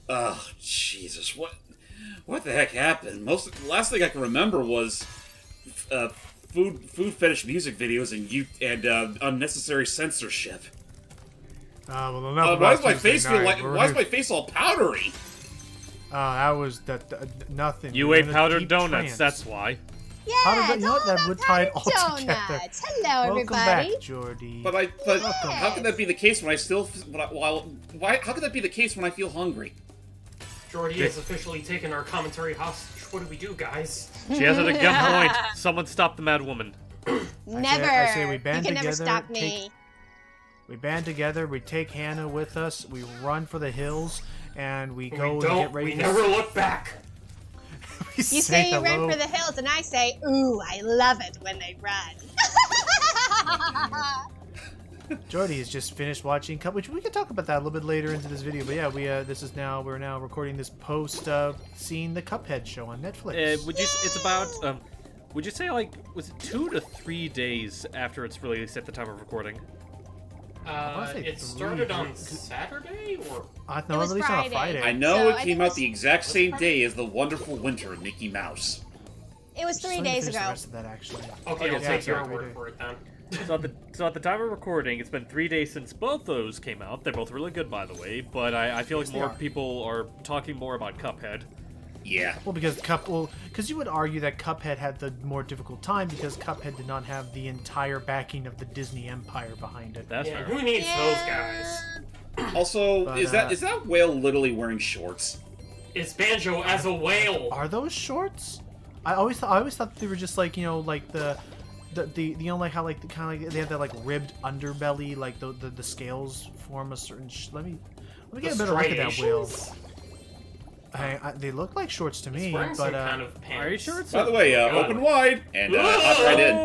Oh, Jesus, what the heck happened? The last thing I can remember was food fetish music videos and unnecessary censorship. Well, why does my face all powdery? That was nothing. You ate powdered donuts, that's why. Yeah, you know what? That would tie it all together. Donuts. Hello, everybody. Welcome back, Jordy. But how can that be the case when I still? How can that be the case when I feel hungry? Jordy has officially taken our commentary hostage. What do we do, guys? She has it at gunpoint. Someone stop the mad woman. Never. I say we band you can together. Never stop me. We band together. We take Hannah with us. We run for the hills, and we go and get ready. We never look back. You say you run for the hills, and I say, ooh, I love it when they run. Jordy has just finished watching which we can talk about that a little bit later into this video. But yeah, we're now recording this post seeing the Cuphead show on Netflix. Would you say like was it 2 to 3 days after it's released at the time of recording? It started on Saturday, or? No, it released on a Friday. I know it came out the exact same day as the Wonderful Winter of Mickey Mouse. It was 3 days ago. The rest of that, actually. Okay, I'll take your word for it then. So at the time of recording, it's been 3 days since both those came out. They're both really good, by the way, but I feel like more people are talking more about Cuphead. Yeah. Well, because you would argue that Cuphead had the more difficult time because Cuphead did not have the entire backing of the Disney empire behind it. That's fair. Who needs those guys? Also, is that whale literally wearing shorts? It's Banjo as a whale. Are those shorts? I always thought they were just like, you know, like the like how like kind of like they have that like ribbed underbelly, like the scales form a certain. Let me get a better look at that whale. They look like shorts to me, but kind of pants. Are you sure it's? By the way, open wide and hop right in.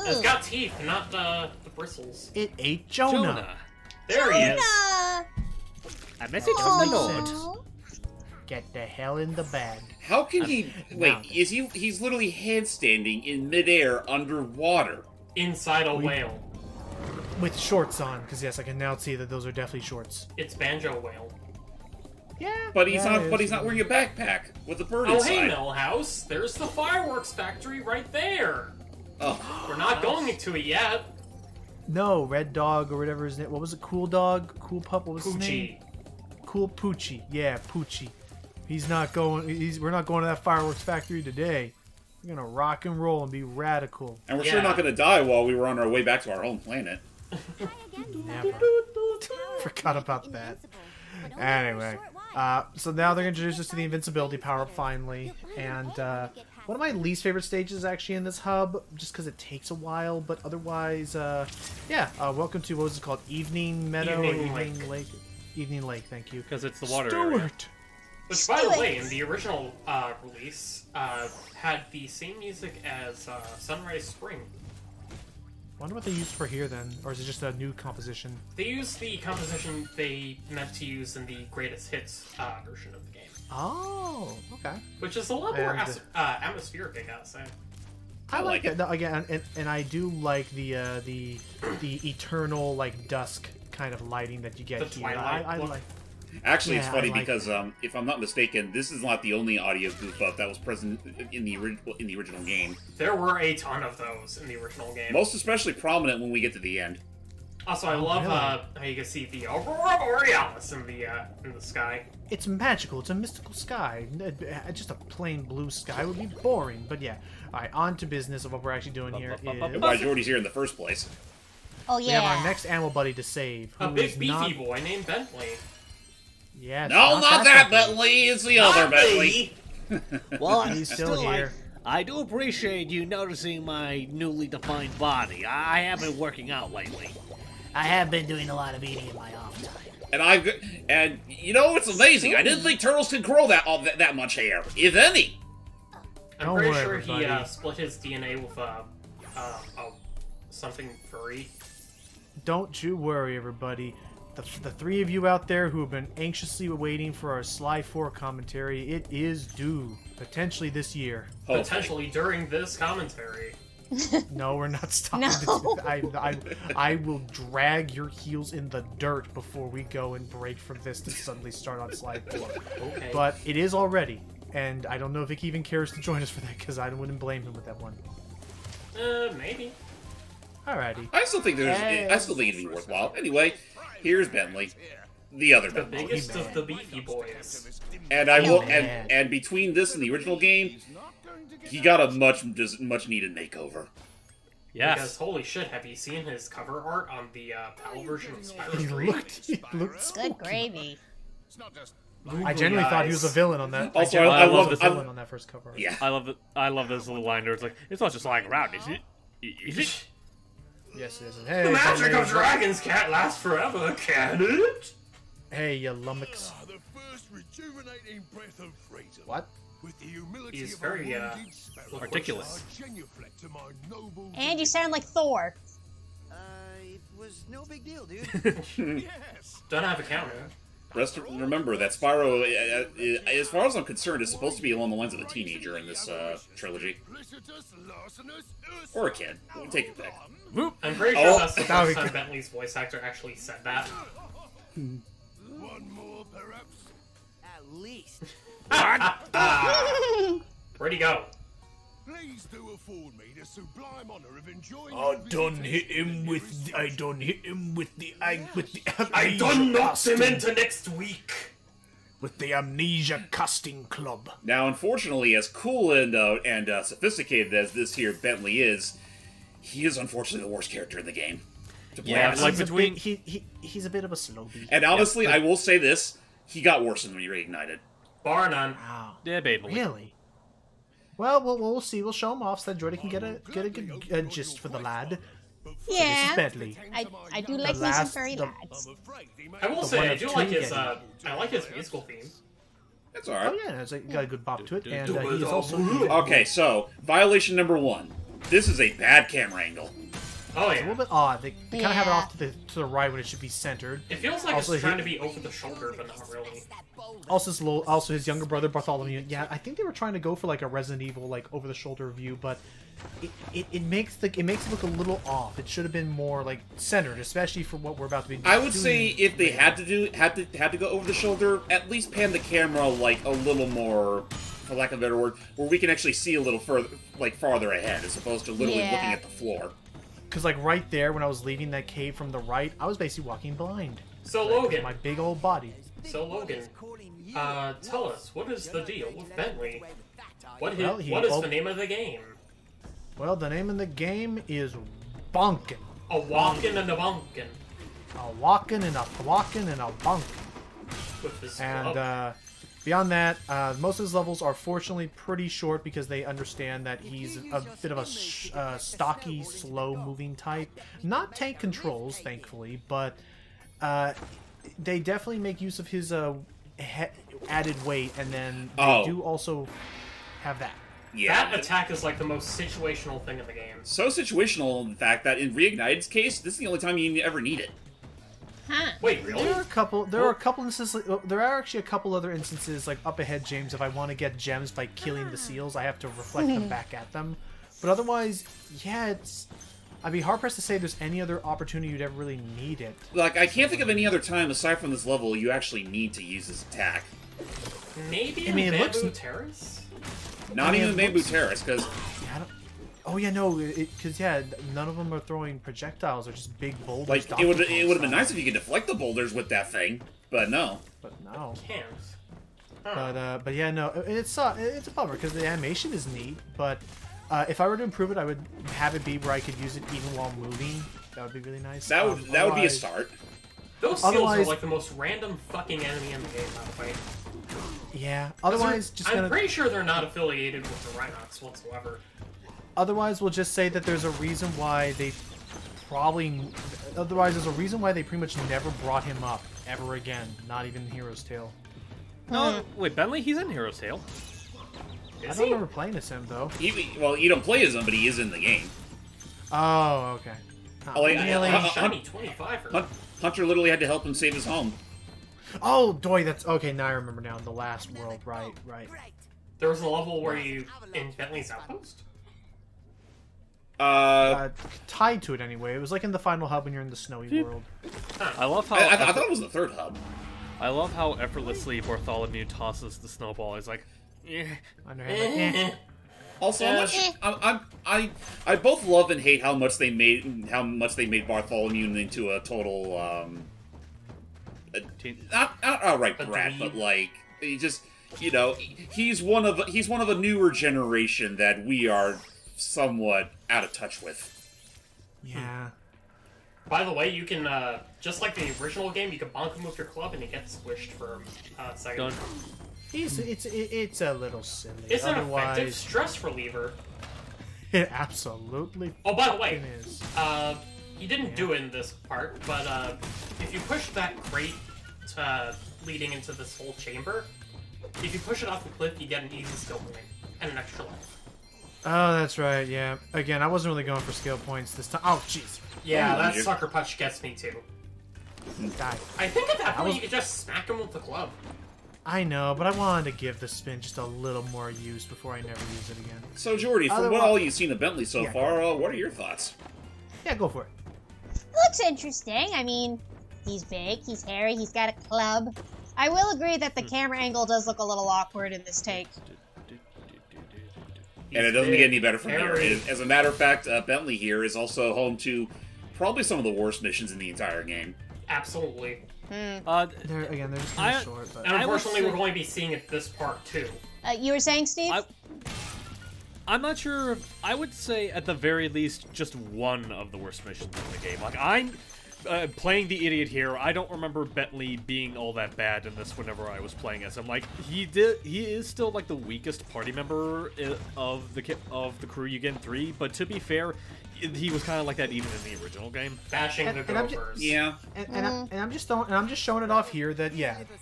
It's got teeth, not the bristles. It ate Jonah. There he is. A message from the Lord. Get the hell in the bag. How can he? Wait, he's literally handstanding in midair underwater Inside a whale. With shorts on, because yes, I can now see that those are definitely shorts. It's Banjo whale. Yeah. But he's not. But he's not wearing a backpack with a bird inside. Oh hey, Millhouse. There's the fireworks factory right there. Oh. We're not going into it yet. No, Red Dog or whatever his name. What was it? Cool Dog? Cool Pup? What was his name? Cool Poochie. Yeah, Poochie. He's not going. We're not going to that fireworks factory today. We're gonna rock and roll and be radical. And we're sure not gonna die while we were on our way back to our home planet. Never. Forgot about that. Anyway, so now they're gonna introduce us to the invincibility power-up finally, and one of my least favorite stages actually in this hub, just because it takes a while, but otherwise, yeah. Welcome to what was it called? Evening Meadow, Evening Lake. Evening Lake. Thank you. Because it's the water area. Which, by the way, in the original release, had the same music as Sunrise Spring. I wonder what they used for here then, or is it just a new composition? They used the composition they meant to use in the Greatest Hits version of the game. Oh, okay. Which is a lot more atmospheric, I gotta say. I like it. No, again, and I do like the eternal like dusk kind of lighting that you get the here. I like. Actually, it's funny because if I'm not mistaken, this is not the only audio goof up that was present in the original game. There were a ton of those in the original game. Most especially prominent when we get to the end. Also, I love how you can see the Aurora Borealis in the sky. It's magical. It's a mystical sky. Just a plain blue sky would be boring. But yeah, all right. On to business of what we're actually doing here. And why Jordy's here in the first place. Oh yeah. We have our next animal buddy to save. A big beefy boy named Bentley. Yes. No, not that Bentley. It's the other Bentley. Well, he's still here. I do appreciate you noticing my newly defined body. I have been working out lately. I have been doing a lot of eating in my off time. And you know it's amazing. I didn't think turtles could grow that much hair, if any. I'm pretty sure he split his DNA with something furry. Don't you worry, everybody. The three of you out there who have been anxiously waiting for our Sly 4 commentary, it is due. Potentially this year. Potentially during this commentary. No, we're not stopping. No. I will drag your heels in the dirt before we go and break from this to suddenly start on slide 4. Okay. But it is already, and I don't know if Vic even cares to join us for that, because I wouldn't blame him with that one. Maybe. Alrighty. I still think it'd be worthwhile. Anyway, here's Bentley, the other The Bentley. biggest of the beefy boys. And I will, and between this and the original game, he got a much needed makeover. Yes. Because holy shit, have you seen his cover art on the PAL version of Spyro He 3? looked Good gravy. I genuinely thought he was a villain on that. Also, I love the I villain on that first cover. Yeah. I love this little line where it's like, it's not just lying around, is it? Is it? Yes, it is. Hey, The magic Bentley, of dragons can't last forever, can it? Hey, you lummox. The first rejuvenating breath of freedom. What? With the humility He's of very, a wounded sparrow, articulate. I genuflect to my noble And you sound like Thor. It was no big deal, dude. Yes. Don't have a counter. Remember that Spyro, as far as I'm concerned, is supposed to be along the lines of a teenager in this trilogy. Or a kid. You can take it back. I'm pretty sure that's the that would first be time Bentley's voice actor actually said that. One more, perhaps. At least. Where'd he go? Please do afford me the sublime honor of enjoying. I your done visit hit him with the I done amnesia knocked him casting- into next week. with the amnesia casting club. Now, unfortunately, as cool and sophisticated as this here Bentley is, he is unfortunately the worst character in the game. To play Yeah, as. like He's a between- bit, he's a bit of a slow beat. And honestly, I will say this: he got worse when he reignited. Bar none. Wow. Yeah, baby. Really? Well, we'll see. We'll show him off so that Jordy can get a good gist for the lad. This is Yeah. Bentley. I do like me some last- furry the- lads. I will The say, one I of do two like his, getting. I like his musical theme. That's alright. Oh yeah, it's got a good bop to it, and he is also Okay, so violation number 1. This is a bad camera angle. Oh a yeah. little bit odd. They kind of have it Yeah. off to the right when it should be centered. It feels like Also, it's trying he- to be over the shoulder, but not really. Also his younger brother Bartholomew. Yeah, I think they were trying to go for like a Resident Evil like over the shoulder view, but it makes it look a little off. It should have been more like centered, especially for what we're about to be doing. I would say if they had to go over the shoulder, at least pan the camera like a little more, for lack of a better word, where we can actually see a little further, like farther ahead, as opposed to literally Yeah. looking at the floor. Because like right there when I was leaving that cave from the right, I was basically walking blind. So Because of Logan, my big old body. tell us, what is the deal with Bentley? What Well, is the name of the game? Well, the name of the game is Bonkin. A walkin' and a bonkin. A walking and a thwacking and a bonkin. With this And club. beyond that, most of his levels are fortunately pretty short because they understand that he's a bit of a stocky, slow-moving type. Not tank controls, thankfully, but they definitely make use of his added weight, and then they do also have that. Yeah. That attack is like the most situational thing in the game. So situational, in fact, that in Reignited's case, this is the only time you ever need it. Huh. Wait, really? There are a couple instances. There are actually a couple other instances, like up ahead, James. If I want to get gems by killing the seals, I have to reflect them back at them. But otherwise, yeah, I'd be hard pressed to say there's any other opportunity you'd ever really need it. Like, I can't think of any other time aside from this level you actually need to use this attack. Maybe I mean, in it looks- Bamboo Terrace? Not I mean, even it Bamboo looks- Terrace, because Yeah, I don't, oh yeah, no, because yeah, none of them are throwing projectiles. They're just big boulders. like Donkey it would Kong have been style. nice if you could deflect the boulders with that thing, but no. But no. Can't. Huh. But yeah, no, it's a bummer because the animation is neat. But if I were to improve it, I would have it be where I could use it even while moving. That would be really nice. That would be a otherwise- start. Those seals are otherwise- like the most random fucking enemy in the game, by the way. Yeah. Otherwise, just I'm gonna. pretty sure they're not affiliated with the Rhinox whatsoever. Otherwise, we'll just say that there's a reason why they probably. Otherwise, there's a reason why they pretty much never brought him up ever again. Not even in Hero's Tale. No, wait, Bentley, he's in Hero's Tale. I Is don't he? remember playing as him though. Well, you don't play as him, but he is in the game. Oh, okay. Oh, like, Really? Shiny 25er. Hunter literally had to help him save his home. Oh, doy, that's okay. Now I remember. Now the last world, right, right. There was a level where you in Bentley's outpost. Tied to it anyway. It was like in the final hub when you're in the snowy world. I love how I thought it was the third hub. I love how effortlessly Bartholomew tosses the snowball. He's like, On your head, like, Also, I both love and hate how much they made Bartholomew into a total not outright brat, but like he just he's one of a newer generation that we are somewhat out of touch with. Yeah. By the way, you can, just like the original game, you can bonk him with your club and he gets squished for a second. Done. It's a little silly. It's an effective stress reliever. It absolutely. Oh, by the way, is. you didn't do it in this part, but if you push that crate leading into this whole chamber, if you push it off the cliff, you get an easy skill point and an extra life. Oh, that's right. Yeah. Again, I wasn't really going for skill points this time. Oh, jeez. Yeah, that sucker punch gets me too. Die. I think at that point you could just smack him with the club. I know, but I wanted to give the spin just a little more use before I never use it again. So, Jordy, from what all you've seen of Bentley so far, what are your thoughts? Yeah, go for it. Looks interesting. I mean, he's big, he's hairy, he's got a club. I will agree that the camera angle does look a little awkward in this take. And it doesn't get any better from here. As a matter of fact, Bentley here is also home to probably some of the worst missions in the entire game. Absolutely. They're just kind of short. But... And unfortunately, we're going to be seeing it this part too. You were saying, Steve? I'm not sure. I would say at the very least, just one of the worst missions in the game. Like I'm playing the idiot here. I don't remember Bentley being all that bad in this. Whenever I was playing as him, like he is still like the weakest party member of the crew you get in 3. But to be fair, he was kind of like that even in the original game. Bashing the gophers. Yeah. And I'm just showing it off here that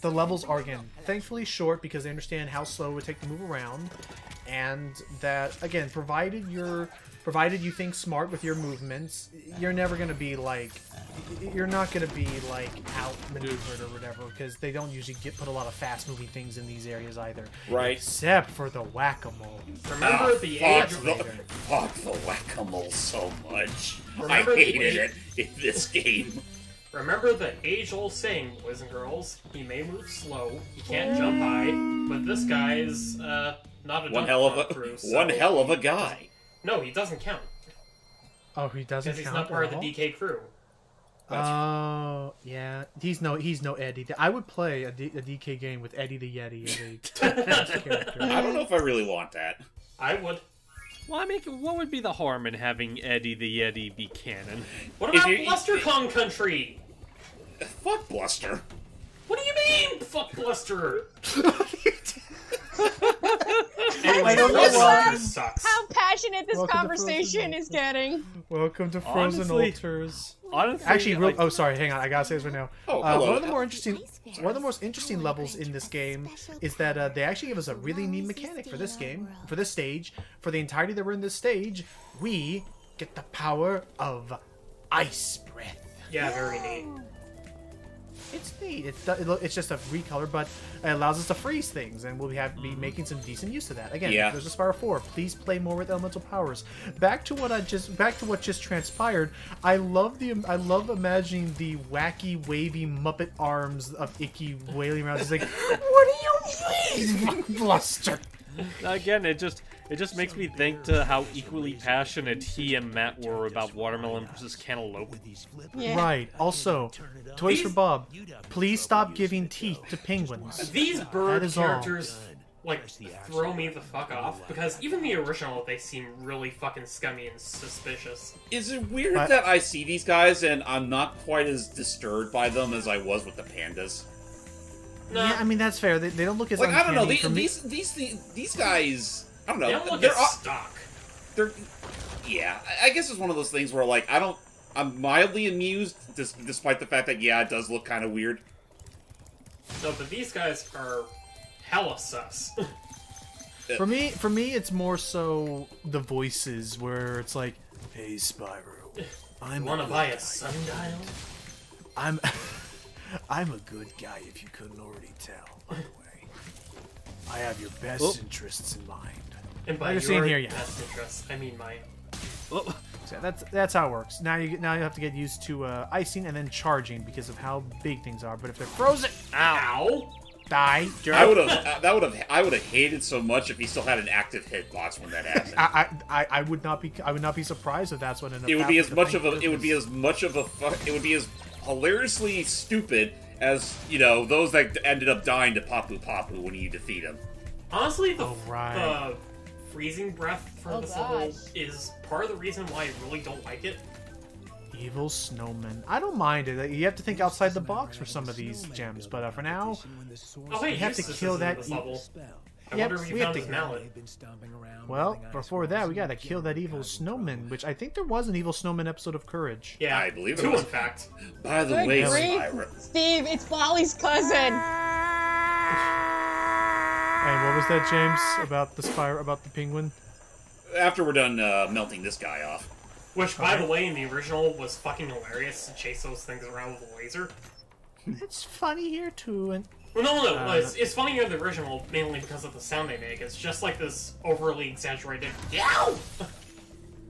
the levels are again thankfully short because they understand how slow it would take to move around, and that again provided you think smart with your movements, you're never gonna be like outmaneuvered or whatever, because they don't usually put a lot of fast moving things in these areas either. Right. Except for the whack-a-mole. Remember the age fuck the whack-a-mole so much. I hated it in this game. Remember the age-old saying, boys and girls, he may move slow, he can't jump high, but this guy is not a one hell of a guy. No, he doesn't count. Oh, he doesn't count. Because he's not part of the DK crew. Oh, yeah. He's no Eddie. I would play a DK game with Eddie the Yeti as a character. I don't know if I really want that. I would. Well, I mean, what would be the harm in having Eddie the Yeti be canon? What about BlusterCon Country? Fuck Bluster. What do you mean, fuck Bluster? I don't know sucks. How passionate this conversation is getting. Welcome to Frozen Altars. Honestly, actually, sorry, hang on. I gotta say this right now. Hello. One of the most interesting levels in this game is that they actually give us a really neat mechanic for this game, for this stage, for the entirety that we're in this stage. We get the power of ice breath. Yeah, very neat. It's neat. It's just a recolor, but it allows us to freeze things, and we'll be making some decent use of that. Again, if there's a Spyro 4, please play more with elemental powers. Back to what just transpired. I love imagining the wacky, wavy Muppet arms of Icky wailing around. He's like, "What do you mean, Bluster?" Again, it just makes me think to how equally passionate he and Matt were about watermelon versus cantaloupe. Yeah. Right. Also, Toys for Bob, please stop giving teeth to penguins. These bird characters, like, throw me the fuck off, because even the original, they seem really fucking scummy and suspicious. Is it weird that I see these guys and I'm not quite as disturbed by them as I was with the pandas? No. Yeah, I mean, that's fair. They don't look as like, I don't know, these guys... I don't know. They don't look as stock. Yeah, I guess it's one of those things where, like, I'm mildly amused, despite the fact that, it does look kind of weird. No, but these guys are hella sus. For me, it's more so the voices, where it's like, "Hey, Spyro, wanna buy a sundial? I'm a good guy, if you couldn't already tell, by the way. I have your best interests in mind." And by you're your seeing here, best interests, I mean mine. Oh, So that's how it works. Now you have to get used to icing and then charging because of how big things are. But if they're frozen, Ow! die. I would have hated so much if he still had an active hitbox when that happened. I would not be surprised if that's what ended up. It would be as happening. it would be as hilariously stupid as, you know, those that ended up dying to Papu Papu when you defeat him. Honestly, right. the freezing breath for this level is part of the reason why I really don't like it. Evil snowman. I don't mind it. You have to think outside the box for some of these gems, but for now, Oh wait, we have to Eustace kill is in that. this level. I Yep, wonder if we you have found his to- mallet. Well, before that, we gotta kill that evil snowman, which I think there was an evil snowman episode of Courage. Yeah, I believe it two was. in fact. By the Good way, grief. Spyro. Steve, it's Bolly's cousin. And what was that, James, about the Spyro, about the penguin? After we're done melting this guy off. Which, by the way, in the original was fucking hilarious to chase those things around with a laser. It's funny here too, and Well, no, it's funnier in the original, mainly because of the sound they make. It's just like this overly exaggerated yow!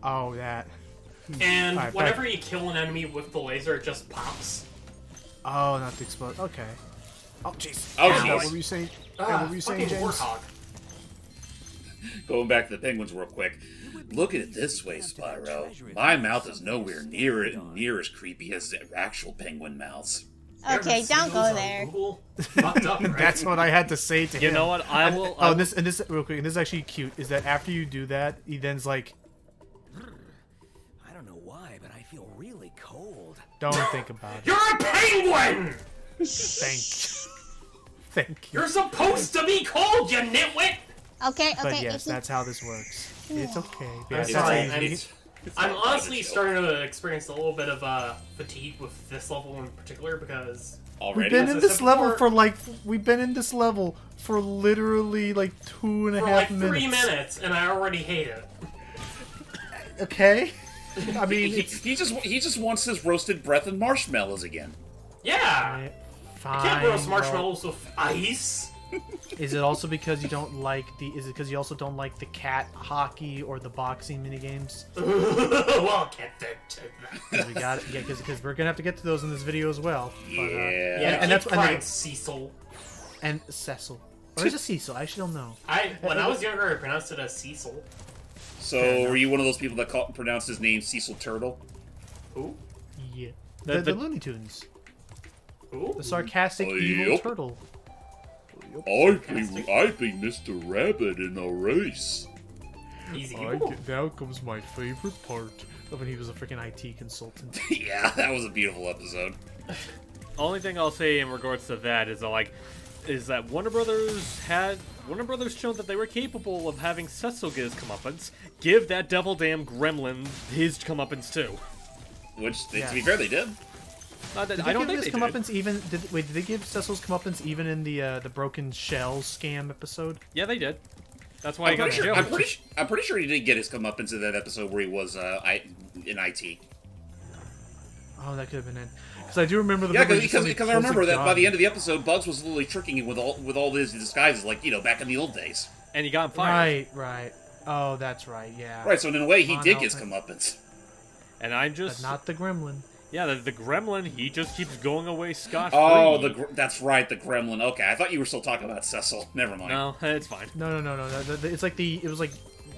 oh that. And Alright, whenever you kill an enemy with the laser, it just pops. Oh, not the explode. Okay. Oh jeez. Oh, What jeez. were you saying? What were you saying, Fucking James? Warthog. Going back to the penguins real quick. Look at it this way, Spyro. My mouth is nowhere near as creepy as the actual penguin mouths. Okay, You ever don't see go those on there. Google? Fucked up, right? That's what I had to say to him. you know what? I will. Oh, and this real quick, and this is actually cute. Is that after you do that, he then's like, I don't know why, but I feel really cold. don't think about it. You're a penguin! Thank you. You're supposed to be cold, you nitwit! Okay, But okay. yes, that's how this works. It's okay. I'm Yes, sorry, that's how you- I'm honestly starting to experience a little bit of fatigue with this level in particular because Already? We've been As in I this said level before- for like literally like 2.5 for like minutes. 3 minutes, and I already hate it. Okay. I mean, He just wants his roasted breath and marshmallows again. Yeah! fine. I can't roast well, marshmallows with ice. Is it also because you don't like the? Is it because you also don't like the cat hockey or the boxing minigames? Well, get that to that. 'Cause we got it. Yeah, because we're gonna have to get to those in this video as well. But, Yeah. Yeah, and that's crying, and, Cecil. and Cecil, or is it Cecil? I actually don't know. When I was younger, I pronounced it as Cecil. So, were you one of those people that pronounced his name Cecil Turtle? Who? Yeah. The- The the- Looney Tunes, Who? the sarcastic Oh, evil yep. turtle. I've been Mr. Rabbit in a race. He's evil. Now comes my favorite part of when he was a freaking IT consultant. Yeah, that was a beautiful episode. Only thing I'll say in regards to that is that Warner Brothers shown that they were capable of having Cecil get his comeuppance. Give that devil damn gremlin his comeuppance too. Which, Yeah. to be fair, they did. Not that, Did I they don't give think his they did. comeuppance even? Did they give Cecil's comeuppance even in the broken shell scam episode? Yeah, they did. That's why he got in jail. I'm pretty sure he did get his comeuppance in that episode where he was in IT. Oh, that could have been it. Because I do remember the Yeah, bit where he just because suddenly I pulls remember a that by gun. the end of the episode, Bugs was literally tricking him with all his disguises, like, you know, back in the old days. And he got fired. Right. Oh, that's right. Yeah. Right, so in a way, he Oh, did no, get his but- comeuppance. And I'm But just not the gremlin. yeah, the gremlin. He just keeps going away scot free. Oh, that's right, the gremlin. Okay, I thought you were still talking about Cecil. Never mind. no, it's fine. No. It's like it was like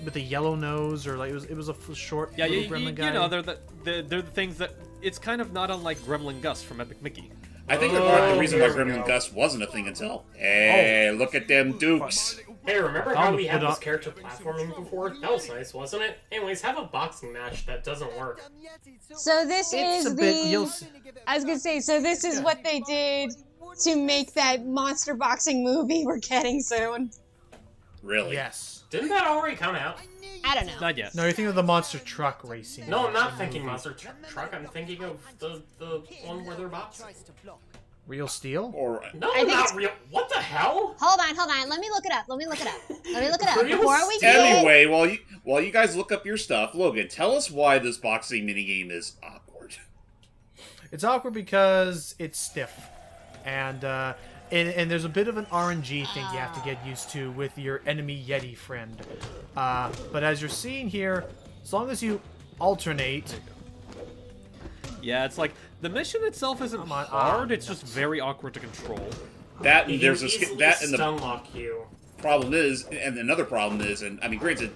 with the yellow nose, or like it was a short Yeah, little you gremlin guy. know they're the things that it's kind of not unlike Gremlin Gus from Epic Mickey. I think that part of the reason why there we Gremlin go. Gus wasn't a thing until. Hey, look at them dukes. Hey, remember I'll how we had put this up- character platforming before? That was nice, wasn't it? Anyways, have a boxing match that doesn't work. So this It's is a bit. the. You'll, I was gonna say. So this is what they did to make that monster boxing movie we're getting soon. Really? yes. Didn't that already come out? I don't know. Not yet. No, you're thinking of the monster truck racing. No, I'm not the thinking movie. Monster Truck. I'm thinking of the one where they're boxing. Real Steel. Or No, think not it's- real. What the hell? Hold on. Let me look it up. Let me look it up Real before we do it. anyway, while you guys look up your stuff, Logan, tell us why this boxing minigame is awkward. It's awkward because it's stiff, and there's a bit of an RNG thing you have to get used to with your enemy Yeti friend. But as you're seeing here, as long as you alternate. Yeah, it's like the mission itself isn't Come on. hard. It's just very awkward to control. That You and can there's a easily that and the stun lock you. problem is, and another problem is, and I mean, granted,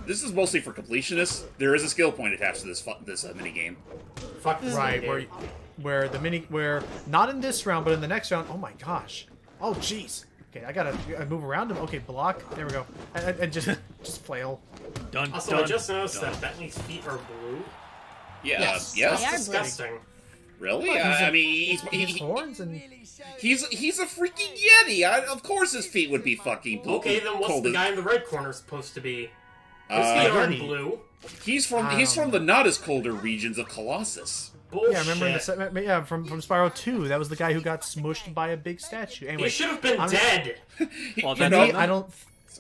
this is mostly for completionists. There is a skill point attached to this mini game. Fuck this Right, game. where not in this round, but in the next round. Oh my gosh. Oh jeez. Okay, I gotta move around him. Okay, block. There we go. And just flail. Done. Also, done, I just noticed done. that Bentley's feet are blue. Yeah, Yes. yes. They are That's disgusting. Really? I mean, His horns and he's a freaking Yeti. Of course, his feet would be fucking blue. Okay, then what's cold the as- guy in the red corner supposed to be? His feet aren't Yeti. blue. He's from the not as colder regions of Colossus. Bullshit. yeah, remember in the from Spyro 2, that was the guy who got smushed by a big statue. Anyway, He should have been I'm- dead. Well, For then, me, I don't.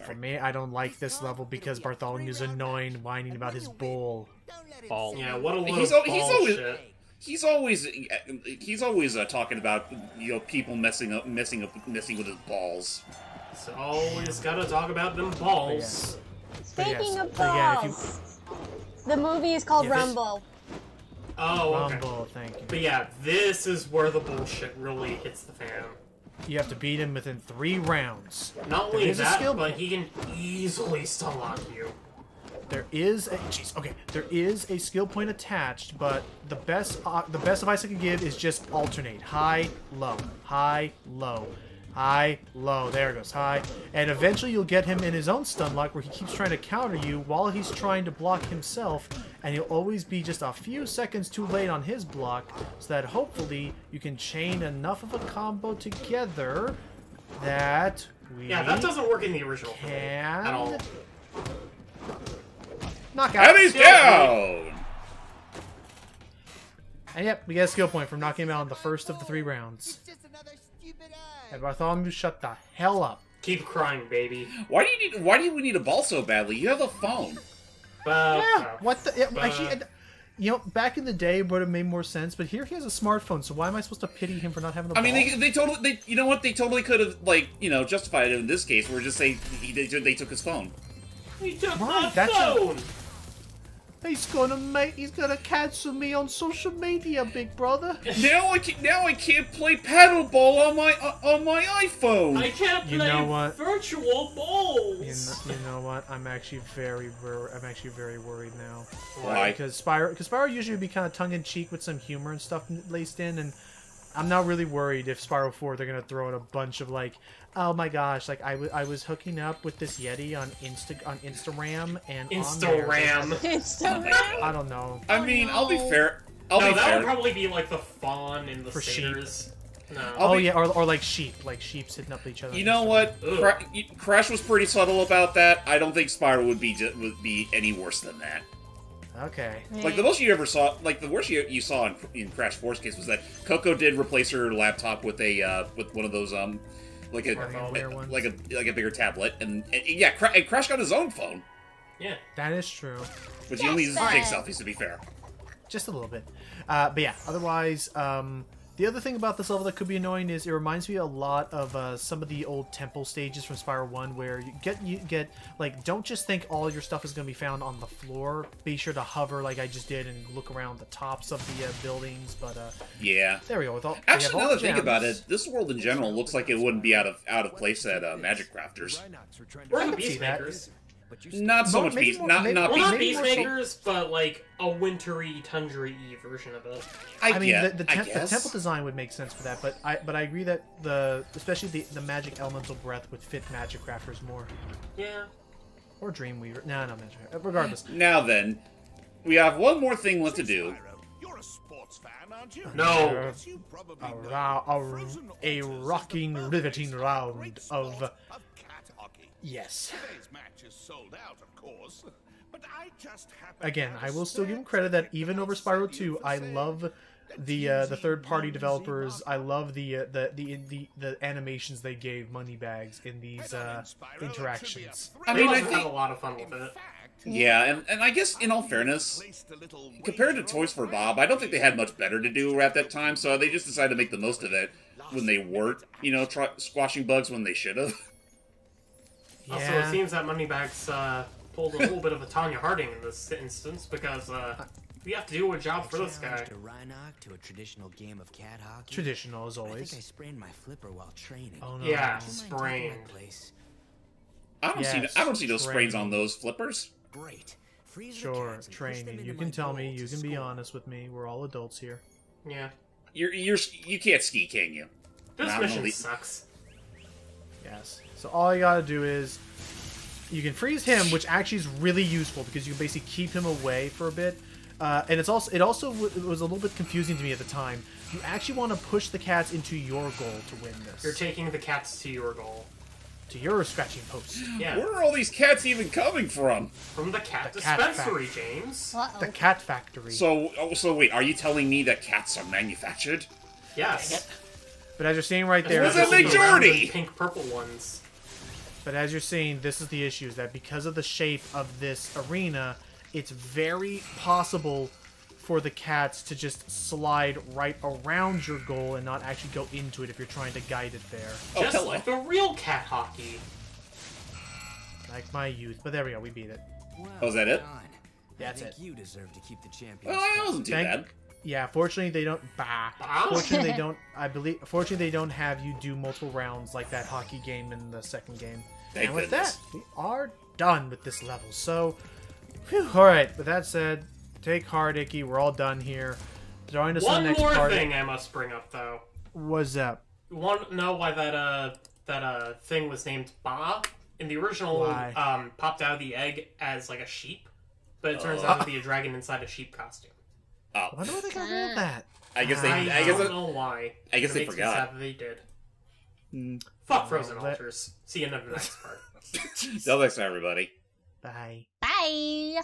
For me, I don't like this level because Bartholomew's annoying, whining about his bull. ball. Yeah, what a little He's always bullshit. he's always talking about people messing with his balls. So always gotta talk about them balls. Speaking of but again, if you- balls, the movie is called Yeah, this- Rumble. Oh, okay. Rumble, thank you. But yeah, this is where the bullshit really hits the fan. You have to beat him within 3 rounds. Not There only is a that, skill but point. he can easily stun lock you. There is a there is a skill point attached, but the best advice I can give is just alternate high, low, high, low, high, low. There it goes, high, and eventually you'll get him in his own stun lock where he keeps trying to counter you while he's trying to block himself, and you'll always be just a few seconds too late on his block, so that hopefully you can chain enough of a combo together that we Yeah, that doesn't work in the original for me at all. can knock out. And he's down. And yep, we get a skill point from knocking him out in the first of the 3 rounds. And Bartholomew, shut the hell up. Keep crying, baby. Why do we need a ball so badly? You have a phone. Yeah, what the? Yeah, actually, you know, back in the day, it would have made more sense. But here he has a smartphone, so why am I supposed to pity him for not having a I ball? mean, they totally, you know what? They totally could have, like, justified it in this case. We're just saying they took his phone. He took Right, my that's phone! He's gonna cancel me on social media, big brother. Now I can't play paddleball on my iPhone. I can't You play know what? virtual balls! You know what? I'm actually very worried now. Why? Because Spyro usually would be kind of tongue in cheek with some humor and stuff laced in, and I'm not really worried if Spyro 4 they're gonna throw in a bunch of like, oh my gosh, like I was hooking up with this Yeti on Instagram and Instagram. I don't know. I mean, I'll be fair. I'll No, be that fair. would probably be like the fawn in the For sheep. Saters. No. Oh yeah, or like sheep's hitting up each other. You know what? Ugh. Crash was pretty subtle about that. I don't think Spyro would be any worse than that. Okay. Like the most you ever saw, like the worst you saw in Crash 4's case was that Coco did replace her laptop with a with one of those like a ones. like a bigger tablet, and yeah, Crash got his own phone, Yeah. That is true. but he only uses to take fine. selfies. To be fair, Just a little bit. But yeah, otherwise, the other thing about this level that could be annoying is it reminds me a lot of some of the old temple stages from Spyro 1 where you get like, don't just think all your stuff is going to be found on the floor. Be sure to hover like I just did and look around the tops of the buildings. But yeah. there we go. With all, Actually, we now have all that I think about gems. it, this world in general looks like it wouldn't be out of place at Magic Crafters. Or I the can see that. Peacemakers. Not so much Maybe peace. more- Not maybe- not Well, not peace. more so- Peacemakers, but like a wintry, tundra-y version of it. I mean, I the guess. temple design would make sense for that, but I agree that especially the magic elemental breath would fit Magic Crafters more, Yeah. or Dreamweaver. No, Magic. Regardless, Now then, we have one more thing left to do. Spyro, you're a sports fan, aren't you? No. As you probably know, frozen a oysters rocking, are riveting a round great of sport cat hockey. yes. Today's match is sold out, of course, but I just happen Again, to I have will a still give him stat credit that that even can over sell Spyro you 2, for I saying love that the third-party TNT developers. I Marvel love the animations they gave Moneybags in these interactions. I They mean, must I have think- had a lot of fun with it. Yeah, and I guess in all fairness, compared to Toys for Bob, I don't think they had much better to do at that time, so they just decided to make the most of it when they weren't, squashing bugs when they should have. Also, Yeah. it seems that Moneybags pulled a little bit of a Tanya Harding in this instance because we have to do a job for this guy. A Reignited to a traditional game of cat hockey. Traditional as I always. think I sprained my flipper while training. Oh no. Yeah, Do you mind taking sprained. my place? I don't see those sprains on those flippers. Great. Freeze the Sure, cats and push them training. into You my can tell me. goal You to can be score. honest with me. We're all adults here. Yeah. You can't ski, can you? This Nah, mission no, sucks. Yes. So all you gotta do is you can freeze him, which actually is really useful because you can basically keep him away for a bit. And it was a little bit confusing to me at the time. You actually want to push the cats into your goal to win this. You're taking the cats to your goal. To your scratching post. Yeah. Where are all these cats even coming from? From the cat The cat dispensary, James. Uh-oh. The cat factory. So wait, are you telling me that cats are manufactured? Yes. But as you're seeing right there, What's that Especially the rounded majority? pink-purple ones. but as you're seeing, this is the issue: is that because of the shape of this arena, it's very possible for the cats to just slide right around your goal and not actually go into it if you're trying to guide it there. Just hello. like the real cat hockey. Like my youth. But there we go, we beat it. Well Oh, is that it? done. That's I think it. you deserve to keep the Well, champions. that wasn't too bad. Yeah, fortunately they don't. Fortunately they don't. Fortunately they don't have you do multiple rounds like that hockey game in the second game. Thank and with goodness. that, we are done with this level. So, all right. With that said, take heart, Icky. We're all done here. Join us on One the next more part. thing I must bring up, though. What's up? Want to know why that thing was named Ba? In the original, Why? popped out of the egg as like a sheep, but it turns out to be a dragon inside a sheep costume. Oh, I wonder where they got rid of that. I guess they. I I guess. don't know why. I guess It they makes me forgot. sad that they did. Fuck Frozen let- Altars. See you in the next part. Till next time, everybody. Bye. Bye.